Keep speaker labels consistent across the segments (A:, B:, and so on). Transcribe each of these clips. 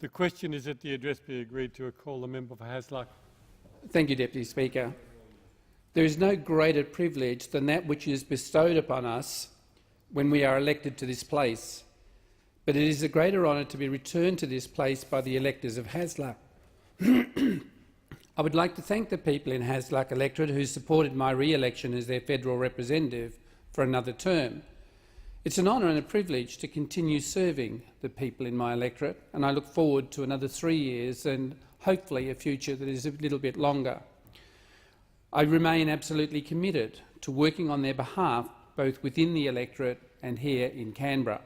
A: The question is that the address be agreed to. I call the member for Hasluck.
B: Thank you, Deputy Speaker. There is no greater privilege than that which is bestowed upon us when we are elected to this place, but it is a greater honour to be returned to this place by the electors of Hasluck. I would like to thank the people in Hasluck electorate who supported my re-election as their federal representative for another term. It's an honour and a privilege to continue serving the people in my electorate, and I look forward to another 3 years and hopefully a future that is a little bit longer. I remain absolutely committed to working on their behalf, both within the electorate and here in Canberra.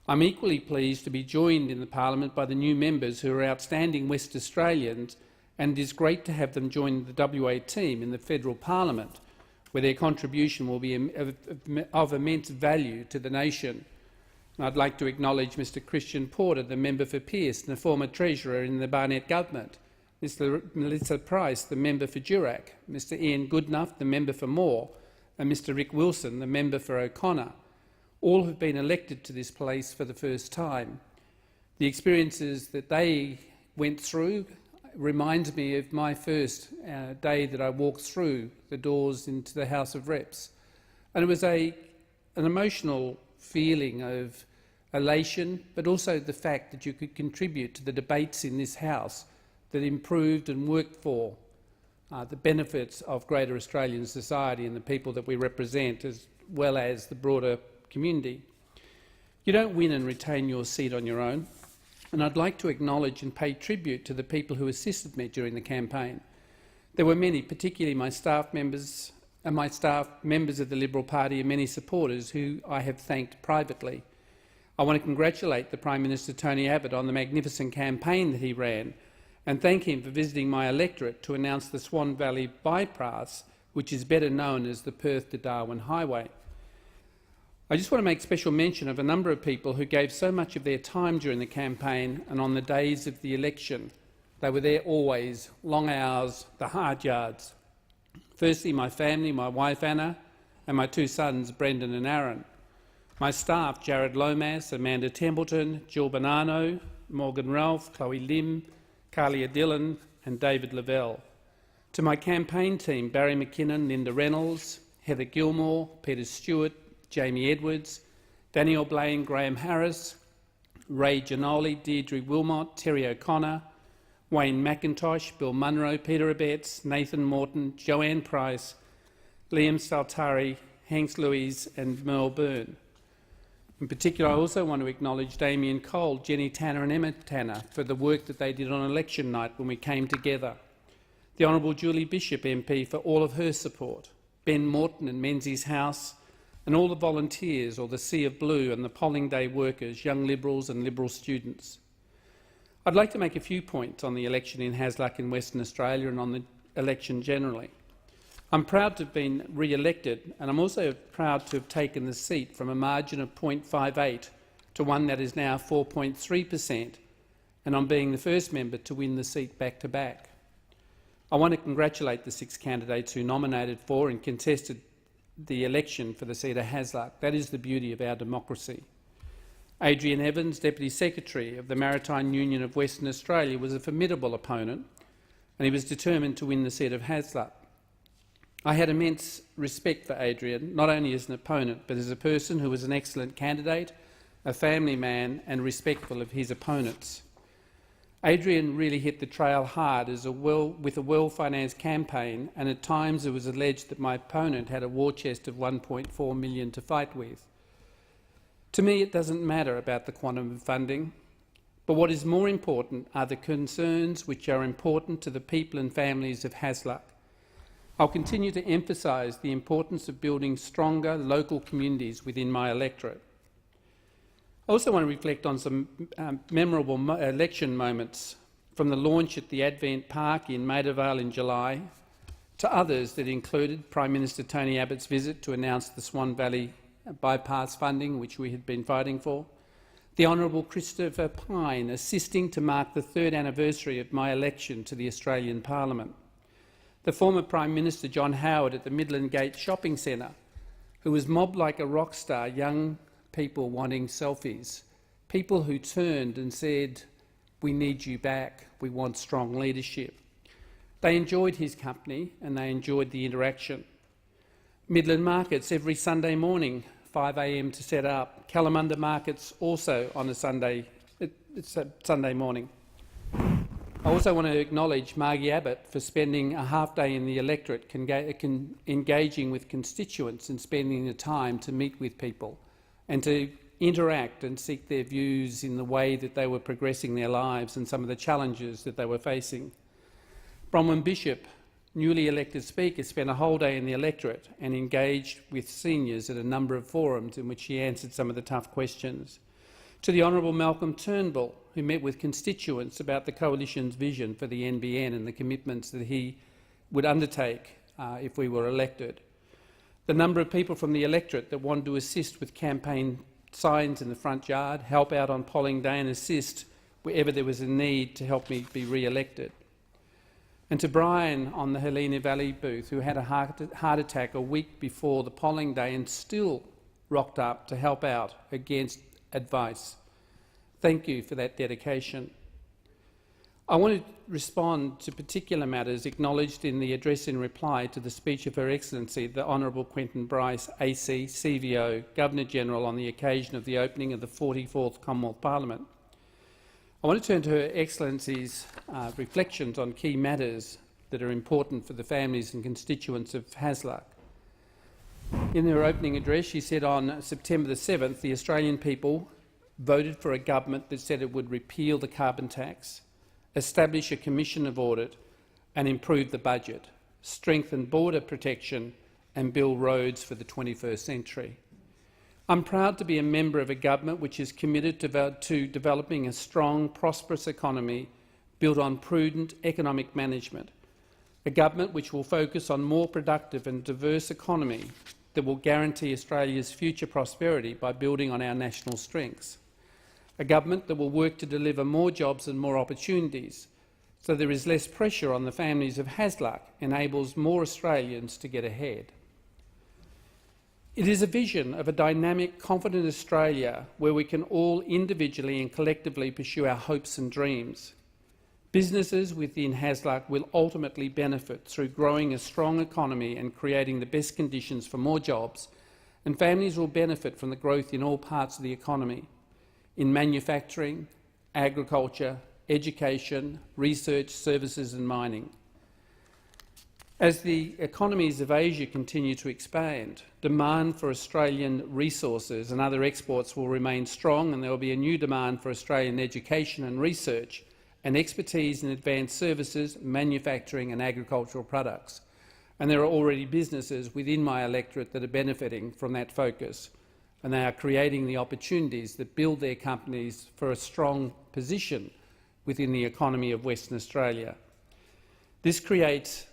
B: I'm equally pleased to be joined in the parliament by the new members who are outstanding West Australians, and it is great to have them join the WA team in the federal parliament, where their contribution will be of immense value to the nation. And I'd like to acknowledge Mr Christian Porter, the member for Pearce and the former Treasurer in the Barnett government, Mr Melissa Price, the member for Durack, Mr Ian Goodenough, the member for Moore, and Mr Rick Wilson, the member for O'Connor. All have been elected to this place for the first time. The experiences that they went through reminds me of my first day that I walked through the doors into the House of Reps. And it was an emotional feeling of elation, but also the fact that you could contribute to the debates in this House that improved and worked for the benefits of greater Australian society and the people that we represent, as well as the broader community. You don't win and retain your seat on your own, and I'd like to acknowledge and pay tribute to the people who assisted me during the campaign. There were many, particularly my staff members of the Liberal Party and many supporters who I have thanked privately. I want to congratulate the Prime Minister Tony Abbott on the magnificent campaign that he ran and thank him for visiting my electorate to announce the Swan Valley bypass, which is better known as the Perth to Darwin Highway. I just want to make special mention of a number of people who gave so much of their time during the campaign and on the days of the election. They were there always, long hours, the hard yards. Firstly, my family, my wife Anna, and my two sons, Brendan and Aaron. My staff, Jared Lomas, Amanda Templeton, Jill Bonanno, Morgan Ralph, Chloe Lim, Carlia Dillon and David Lavelle. To my campaign team, Barry McKinnon, Linda Reynolds, Heather Gilmore, Peter Stewart, Jamie Edwards, Daniel Blaine, Graham Harris, Ray Giannoli, Deirdre Wilmot, Terry O'Connor, Wayne McIntosh, Bill Munro, Peter Abetz, Nathan Morton, Joanne Price, Liam Saltari, Hanks Louise and Merle Byrne. In particular, I also want to acknowledge Damien Cole, Jenny Tanner and Emma Tanner for the work that they did on election night when we came together. The Honourable Julie Bishop MP for all of her support, Ben Morton and Menzies House, and all the volunteers or the Sea of Blue and the polling day workers, young Liberals and Liberal students. I'd like to make a few points on the election in Hasluck in Western Australia and on the election generally. I'm proud to have been re-elected, and I'm also proud to have taken the seat from a margin of 0.58 to one that is now 4.3%, and on being the first member to win the seat back-to-back. I want to congratulate the 6 candidates who nominated for and contested the election for the seat of Hasluck. That is the beauty of our democracy. Adrian Evans, Deputy Secretary of the Maritime Union of Western Australia, was a formidable opponent, and he was determined to win the seat of Hasluck. I had immense respect for Adrian, not only as an opponent, but as a person who was an excellent candidate, a family man and respectful of his opponents. Adrian really hit the trail hard with a well-financed campaign, and at times it was alleged that my opponent had a war chest of $1.4 million to fight with. To me, it doesn't matter about the quantum of funding, but what is more important are the concerns which are important to the people and families of Hasluck. I'll continue to emphasise the importance of building stronger local communities within my electorate. I also want to reflect on some memorable election moments, from the launch at the Advent Park in Maida Vale in July to others that included Prime Minister Tony Abbott's visit to announce the Swan Valley bypass funding, which we had been fighting for, the Honourable Christopher Pyne assisting to mark the 3rd anniversary of my election to the Australian Parliament, the former Prime Minister John Howard at the Midland Gate Shopping Centre, who was mobbed like a rock star, young people wanting selfies, people who turned and said, We need you back. We want strong leadership. They enjoyed his company and they enjoyed the interaction. Midland markets every Sunday morning, 5 a.m. to set up. Kalamunda markets also on a Sunday morning. I also want to acknowledge Margie Abbott for spending a half day in the electorate engaging with constituents and spending the time to meet with people and to interact and seek their views in the way that they were progressing their lives and some of the challenges that they were facing. Bronwyn Bishop, newly elected Speaker, spent a whole day in the electorate and engaged with seniors at a number of forums in which she answered some of the tough questions. To the Honourable Malcolm Turnbull, who met with constituents about the Coalition's vision for the NBN and the commitments that he would undertake if we were elected. The number of people from the electorate that wanted to assist with campaign signs in the front yard, help out on polling day and assist wherever there was a need to help me be re-elected. And to Brian on the Helena Valley booth, who had a heart attack a week before the polling day and still rocked up to help out against advice. Thank you for that dedication. I want to respond to particular matters acknowledged in the address in reply to the speech of Her Excellency, the Honourable Quentin Bryce, AC, CVO, Governor-General, on the occasion of the opening of the 44th Commonwealth Parliament. I want to turn to Her Excellency's reflections on key matters that are important for the families and constituents of Hasluck. In her opening address, she said on September the 7th, the Australian people voted for a government that said it would repeal the carbon tax, establish a commission of audit and improve the budget, strengthen border protection and build roads for the 21st century. I'm proud to be a member of a government which is committed to developing a strong, prosperous economy built on prudent economic management, a government which will focus on more productive and diverse economy that will guarantee Australia's future prosperity by building on our national strengths, a government that will work to deliver more jobs and more opportunities so there is less pressure on the families of Hasluck, enables more Australians to get ahead. It is a vision of a dynamic, confident Australia where we can all individually and collectively pursue our hopes and dreams. Businesses within Hasluck will ultimately benefit through growing a strong economy and creating the best conditions for more jobs, and families will benefit from the growth in all parts of the economy, in manufacturing, agriculture, education, research, services and mining. As the economies of Asia continue to expand, demand for Australian resources and other exports will remain strong, and there will be a new demand for Australian education and research and expertise in advanced services, manufacturing and agricultural products. And there are already businesses within my electorate that are benefiting from that focus, and they are creating the opportunities that build their companies for a strong position within the economy of Western Australia. This creates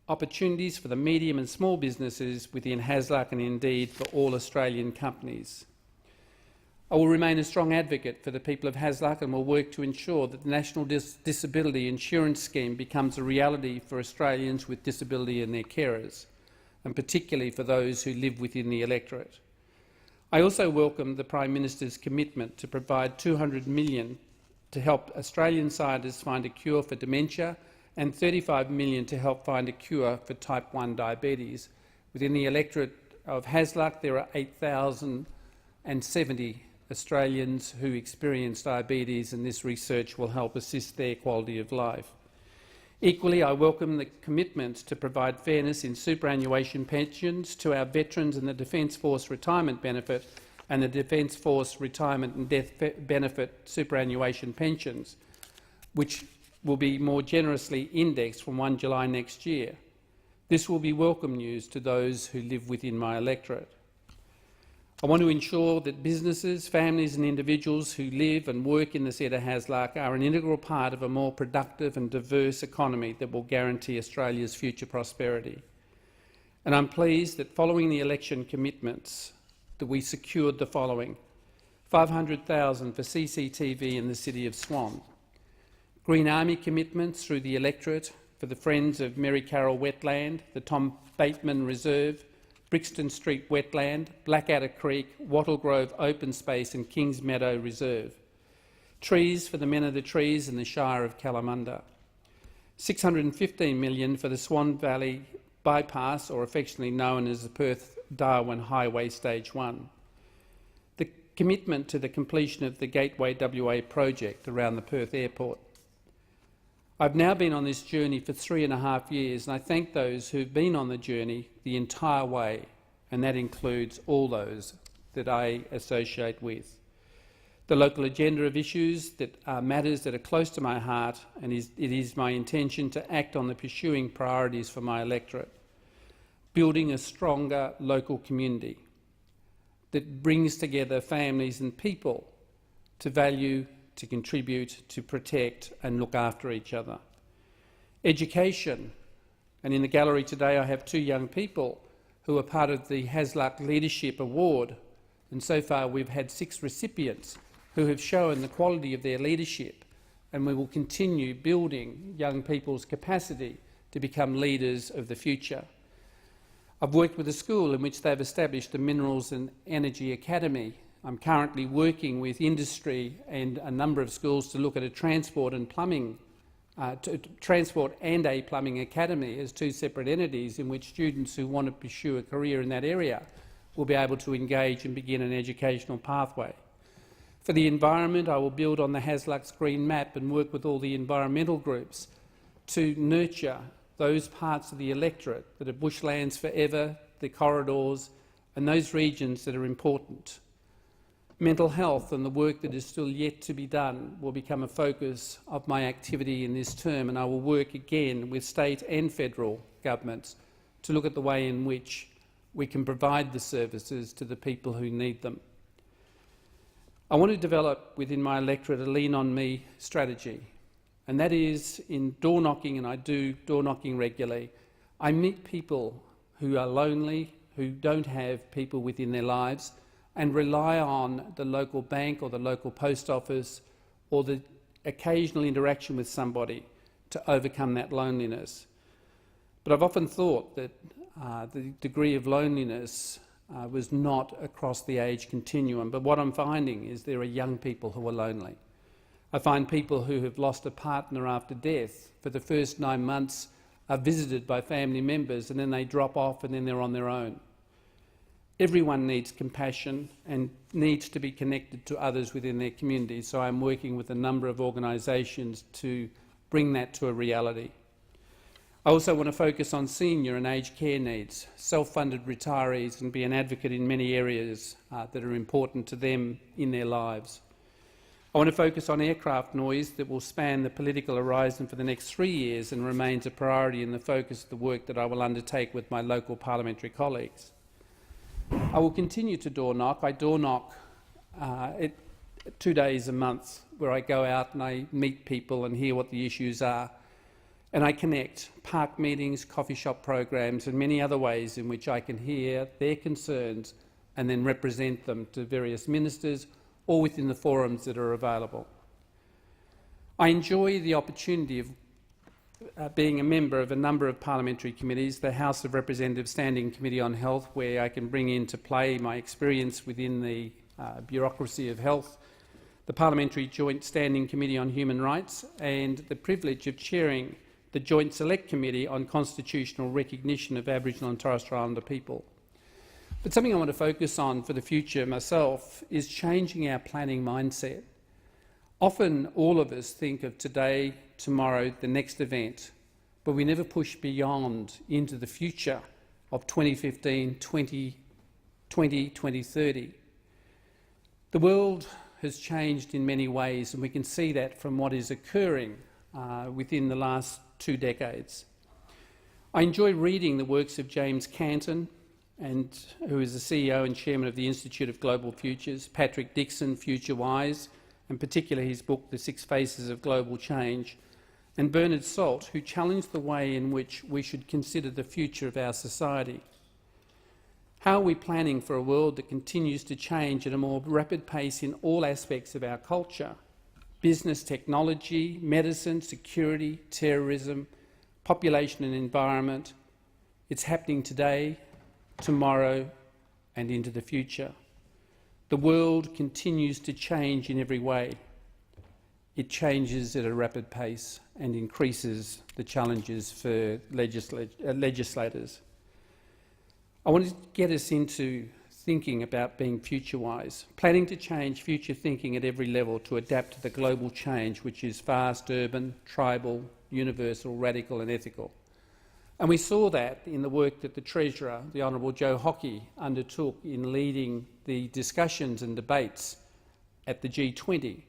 B: opportunities for the medium and small businesses within Hasluck and indeed for all Australian companies. I will remain a strong advocate for the people of Hasluck and will work to ensure that the National Disability Insurance Scheme becomes a reality for Australians with disability and their carers, and particularly for those who live within the electorate. I also welcome the Prime Minister's commitment to provide $200 million to help Australian scientists find a cure for dementia and $35 million to help find a cure for type 1 diabetes. Within the electorate of Hasluck, there are 8,070 Australians who experience diabetes, and this research will help assist their quality of life. Equally, I welcome the commitment to provide fairness in superannuation pensions to our veterans and the Defence Force retirement benefit and the Defence Force retirement and death benefit superannuation pensions, which will be more generously indexed from 1 July next year. This will be welcome news to those who live within my electorate. I want to ensure that businesses, families and individuals who live and work in the Centre Hasluck are an integral part of a more productive and diverse economy that will guarantee Australia's future prosperity. And I'm pleased that following the election commitments that we secured the following: $500,000 for CCTV in the City of Swan, Green Army commitments through the electorate for the Friends of Mary Carroll Wetland, the Tom Bateman Reserve, Brixton Street Wetland, Blackadder Creek, Wattle Grove Open Space and Kings Meadow Reserve. trees for the Men of the Trees in the Shire of Kalamunda, $615 million for the Swan Valley Bypass, or affectionately known as the Perth-Darwin Highway Stage 1, the commitment to the completion of the Gateway WA project around the Perth Airport. I've now been on this journey for 3.5 years, and I thank those who've been on the journey the entire way, and that includes all those that I associate with. The local agenda of issues that are matters that are close to my heart, and it is my intention to act on the pursuing priorities for my electorate. Building a stronger local community that brings together families and people to value, to contribute, to protect and look after each other. Education, and in the gallery today I have 2 young people who are part of the Hasluck Leadership Award, and so far we've had 6 recipients who have shown the quality of their leadership, and we will continue building young people's capacity to become leaders of the future. I've worked with a school in which they've established a Minerals and Energy Academy. I'm currently working with industry and a number of schools to look at a transport and a plumbing academy as 2 separate entities in which students who want to pursue a career in that area will be able to engage and begin an educational pathway. For the environment, I will build on the Hasluck's Green Map and work with all the environmental groups to nurture those parts of the electorate that are bushlands forever, the corridors, and those regions that are important. Mental health and the work that is still yet to be done will become a focus of my activity in this term, and I will work again with state and federal governments to look at the way in which we can provide the services to the people who need them. I want to develop within my electorate a Lean on Me strategy, and that is in door knocking, and I do door knocking regularly. I meet people who are lonely, who don't have people within their lives, and rely on the local bank or the local post office or the occasional interaction with somebody to overcome that loneliness. But I've often thought that the degree of loneliness was not across the age continuum, but what I'm finding is there are young people who are lonely. I find people who have lost a partner after death for the first 9 months are visited by family members, and then they drop off and then they're on their own. Everyone needs compassion and needs to be connected to others within their community, so I'm working with a number of organisations to bring that to a reality. I also want to focus on senior and aged care needs, self-funded retirees, and be an advocate in many areas that are important to them in their lives. I want to focus on aircraft noise that will span the political horizon for the next 3 years and remains a priority in the focus of the work that I will undertake with my local parliamentary colleagues. I will continue to door knock. I door knock 2 days a month, where I go out and I meet people and hear what the issues are. And I connect park meetings, coffee shop programs and many other ways in which I can hear their concerns and then represent them to various ministers or within the forums that are available. I enjoy the opportunity of being a member of a number of parliamentary committees, the House of Representatives Standing Committee on Health, where I can bring into play my experience within the bureaucracy of health, the Parliamentary Joint Standing Committee on Human Rights, and the privilege of chairing the Joint Select Committee on Constitutional Recognition of Aboriginal and Torres Strait Islander people. But something I want to focus on for the future myself is changing our planning mindset. Often all of us think of today, tomorrow, the next event, but we never push beyond into the future of 2015, 2020, 2030. The world has changed in many ways, and we can see that from what is occurring within the last 2 decades. I enjoy reading the works of James Canton, who is the CEO and Chairman of the Institute of Global Futures, Patrick Dixon, Future Wise, in particular his book The 6 Faces of Global Change, and Bernard Salt, who challenged the way in which we should consider the future of our society. How are we planning for a world that continues to change at a more rapid pace in all aspects of our culture? Business, technology, medicine, security, terrorism, population and environment. It's happening today, tomorrow and into the future. The world continues to change in every way. it changes at a rapid pace and increases the challenges for legislators. I want to get us into thinking about being future-wise, planning to change future thinking at every level to adapt to the global change which is fast, urban, tribal, universal, radical and ethical. And we saw that in the work that the Treasurer, the Honourable Joe Hockey, undertook in leading the discussions and debates at the G20,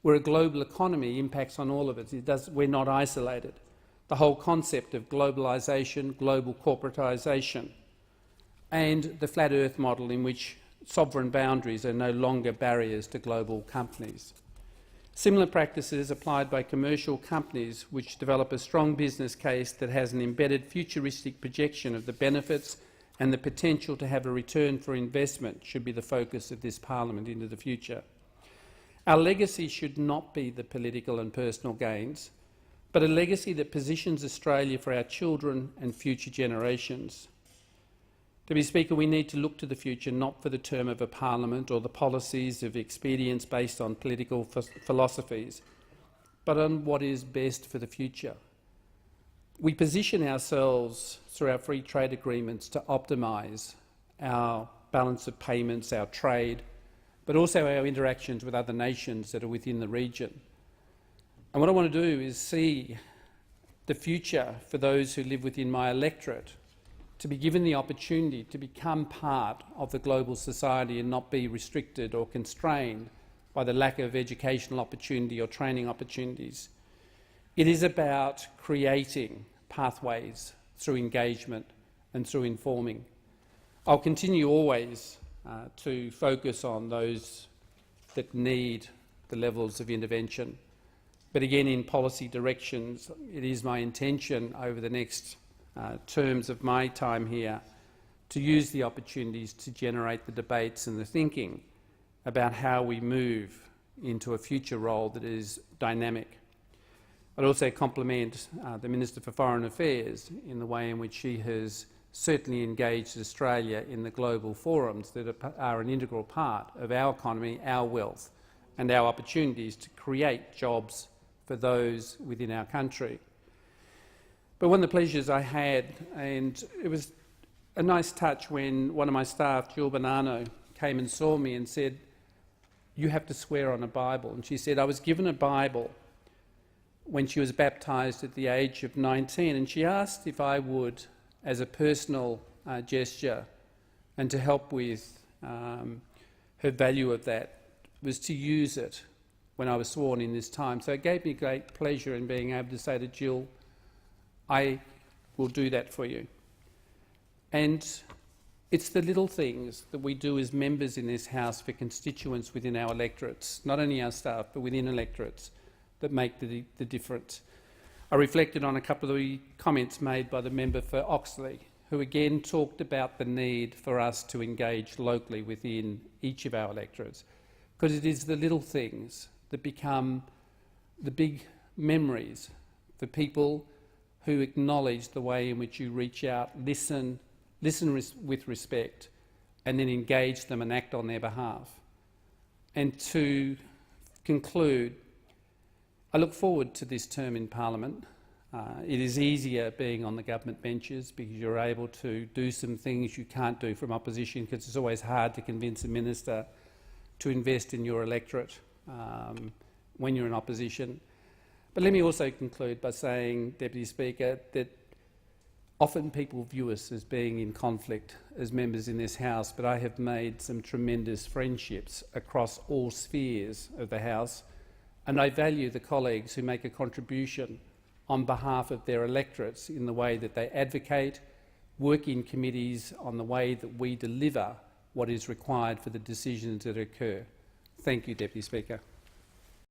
B: where a global economy impacts on all of us. We're not isolated. The whole concept of globalisation, global corporatisation, and the flat earth model in which sovereign boundaries are no longer barriers to global companies. Similar practices applied by commercial companies which develop a strong business case that has an embedded futuristic projection of the benefits and the potential to have a return for investment should be the focus of this parliament into the future. Our legacy should not be the political and personal gains, but a legacy that positions Australia for our children and future generations. Deputy Speaker, we need to look to the future not for the term of a parliament or the policies of expedience based on political philosophies, but on what is best for the future. We position ourselves through our free trade agreements to optimise our balance of payments, our trade, but also our interactions with other nations that are within the region. And what I want to do is see the future for those who live within my electorate to be given the opportunity to become part of the global society and not be restricted or constrained by the lack of educational opportunity or training opportunities. It is about creating pathways through engagement and through informing. I'll continue always to focus on those that need the levels of intervention. But again, in policy directions, it is my intention over the next terms of my time here to use the opportunities to generate the debates and the thinking about how we move into a future role that is dynamic. I'd also compliment the Minister for Foreign Affairs in the way in which she has certainly engaged Australia in the global forums that are an integral part of our economy, our wealth and our opportunities to create jobs for those within our country. But one of the pleasures I had, and it was a nice touch when one of my staff, Jill Bonanno, came and saw me and said, "You have to swear on a Bible." And she said, "I was given a Bible when she was baptised at the age of 19, and she asked if I would, as a personal gesture and to help with her value of that, was to use it when I was sworn in this time." So it gave me great pleasure in being able to say to Jill, "I will do that for you." And it's the little things that we do as members in this House for constituents within our electorates, not only our staff but within electorates, that make the difference. I reflected on a couple of the comments made by the member for Oxley, who again talked about the need for us to engage locally within each of our electorates, because it is the little things that become the big memories for people who acknowledge the way in which you reach out, listen with respect, and then engage them and act on their behalf. And to conclude, I look forward to this term in Parliament. It is easier being on the government benches because you're able to do some things you can't do from opposition, because it's always hard to convince a minister to invest in your electorate when you're in opposition. But let me also conclude by saying, Deputy Speaker, that often people view us as being in conflict as members in this House, but I have made some tremendous friendships across all spheres of the House, and I value the colleagues who make a contribution on behalf of their electorates in the way that they advocate, work in committees on the way that we deliver what is required for the decisions that occur. Thank you, Deputy Speaker.